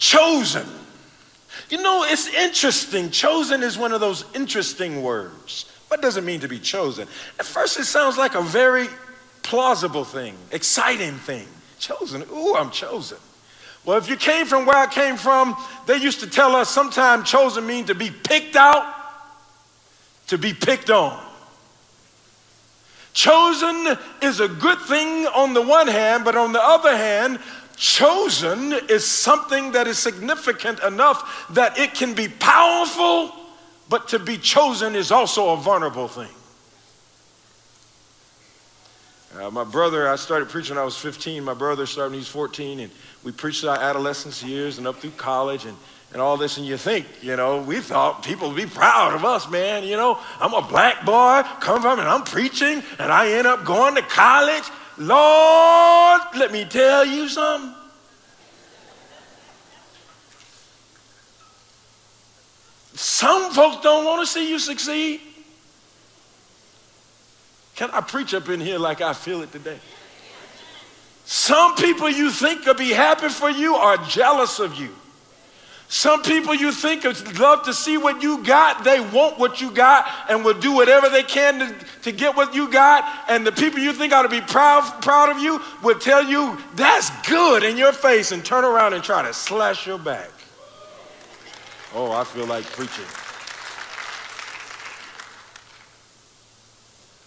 Chosen. You know, it's interesting. Chosen is one of those interesting words. What does it mean to be chosen? At first, it sounds like a very plausible thing, exciting thing. Chosen. Ooh, I'm chosen. Well, if you came from where I came from, they used to tell us sometimes chosen means to be picked out, to be picked on. Chosen is a good thing on the one hand, but on the other hand, chosen is something that is significant enough that it can be powerful, but to be chosen is also a vulnerable thing. My brother, I started preaching when I was 15. My brother started when he was 14, and we preached our adolescence years and up through college and all this. And you think, you know, we thought people would be proud of us, man. You know, I'm a black boy, come from, and I'm preaching, and I end up going to college. Lord, let me tell you something. Some folks don't want to see you succeed. Can I preach up in here like I feel it today? Some people you think will be happy for you are jealous of you. Some people you think would love to see what you got, they want what you got and will do whatever they can to get what you got. And the people you think ought to be proud of you will tell you that's good in your face and turn around and try to slash your back. Oh, I feel like preaching.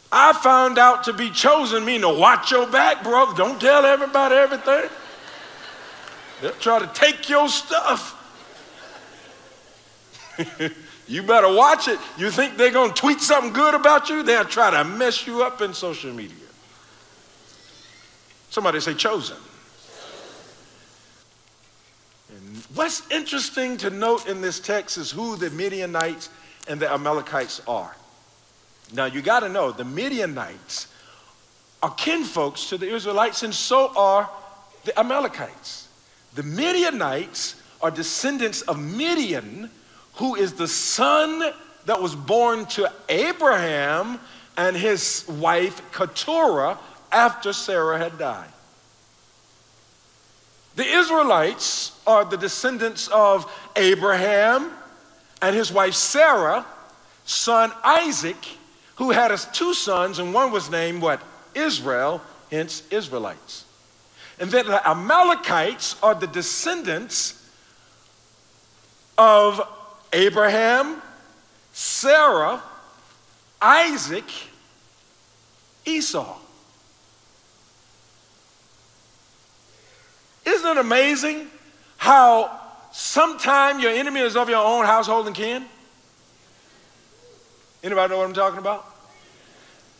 I found out to be chosen mean to watch your back, brother. Don't tell everybody everything. They'll try to take your stuff. You better watch it. You think they're going to tweet something good about you? They'll try to mess you up in social media. Somebody say chosen. And what's interesting to note in this text is who the Midianites and the Amalekites are. Now, you got to know, the Midianites are kinfolks to the Israelites, and so are the Amalekites. The Midianites are descendants of Midian, who is the son that was born to Abraham and his wife Keturah after Sarah had died. The Israelites are the descendants of Abraham and his wife Sarah, son Isaac, who had two sons, and one was named what? Israel, hence Israelites. And then the Amalekites are the descendants of Abraham, Sarah, Isaac, Esau. Isn't it amazing how sometime your enemy is of your own household and kin? Anybody know what I'm talking about?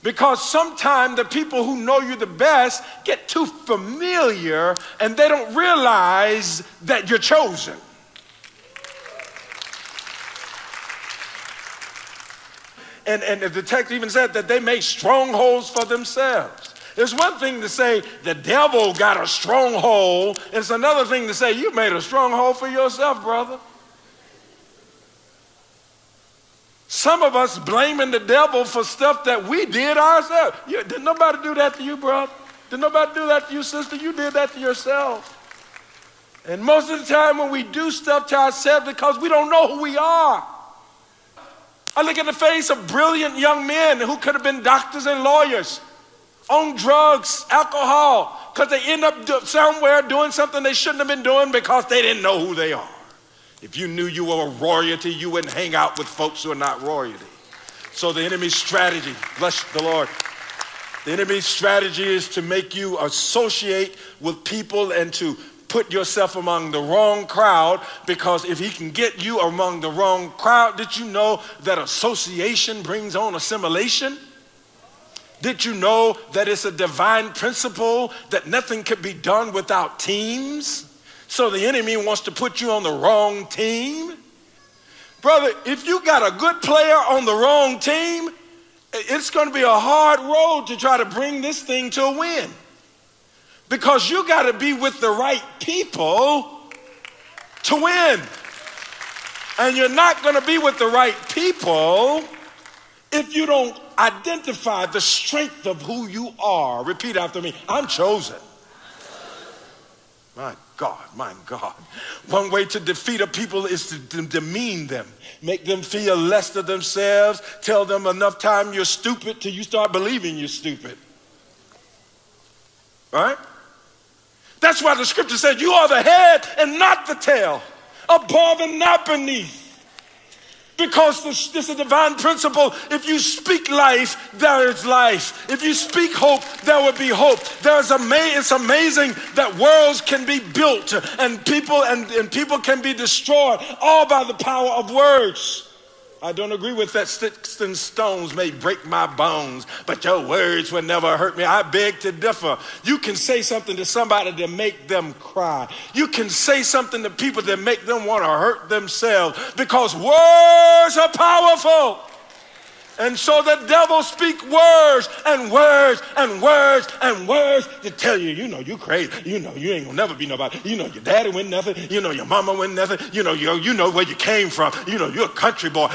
Because sometimes the people who know you the best get too familiar and they don't realize that you're chosen. And the text even said that they make strongholds for themselves. It's one thing to say the devil got a stronghold. It's another thing to say you made a stronghold for yourself, brother. Some of us blaming the devil for stuff that we did ourselves. Did nobody do that to you, brother? Did nobody do that to you, sister? You did that to yourself. And most of the time when we do stuff to ourselves because we don't know who we are. I look at the face of brilliant young men who could have been doctors and lawyers, on drugs, alcohol, because they end up somewhere doing something they shouldn't have been doing because they didn't know who they are. If you knew you were a royalty, you wouldn't hang out with folks who are not royalty. So the enemy's strategy, bless the Lord, the enemy's strategy is to make you associate with people and to put yourself among the wrong crowd, because if he can get you among the wrong crowd, did you know that association brings on assimilation? Did you know that it's a divine principle that nothing can be done without teams? So the enemy wants to put you on the wrong team. Brother, if you got a good player on the wrong team, it's going to be a hard road to try to bring this thing to a win. Because you got to be with the right people to win. And you're not going to be with the right people if you don't identify the strength of who you are. Repeat after me. I'm chosen. My God, my God. One way to defeat a people is to demean them, make them feel less of themselves, tell them enough time you're stupid till you start believing you're stupid. Right? That's why the scripture said you are the head and not the tail, above and not beneath. Because this is a divine principle. If you speak life, there is life. If you speak hope, there will be hope. It's amazing that worlds can be built and people can be destroyed all by the power of words. I don't agree with that. Sticks and stones may break my bones, but your words will never hurt me. I beg to differ. You can say something to somebody to make them cry. You can say something to people that make them want to hurt themselves, because words are powerful. And so the devil speak words and words and words and words to tell you, you know, you crazy. You know, you ain't gonna never be nobody. You know, your daddy went nothing. You know, your mama went nothing. You know where you came from. You know, you're a country boy.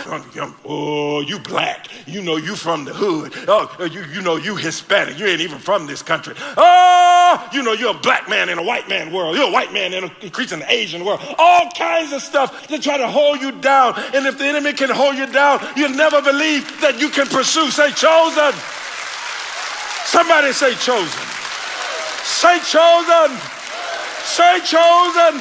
Oh, you black. You know, you from the hood. Oh, you know, you Hispanic. You ain't even from this country. Oh, you know, you're a black man in a white man world. You're a white man in an Asian world. All kinds of stuff to try to hold you down. And if the enemy can hold you down, you'll never believe that you can pursue. Say chosen. Somebody say chosen. Say chosen. Say chosen.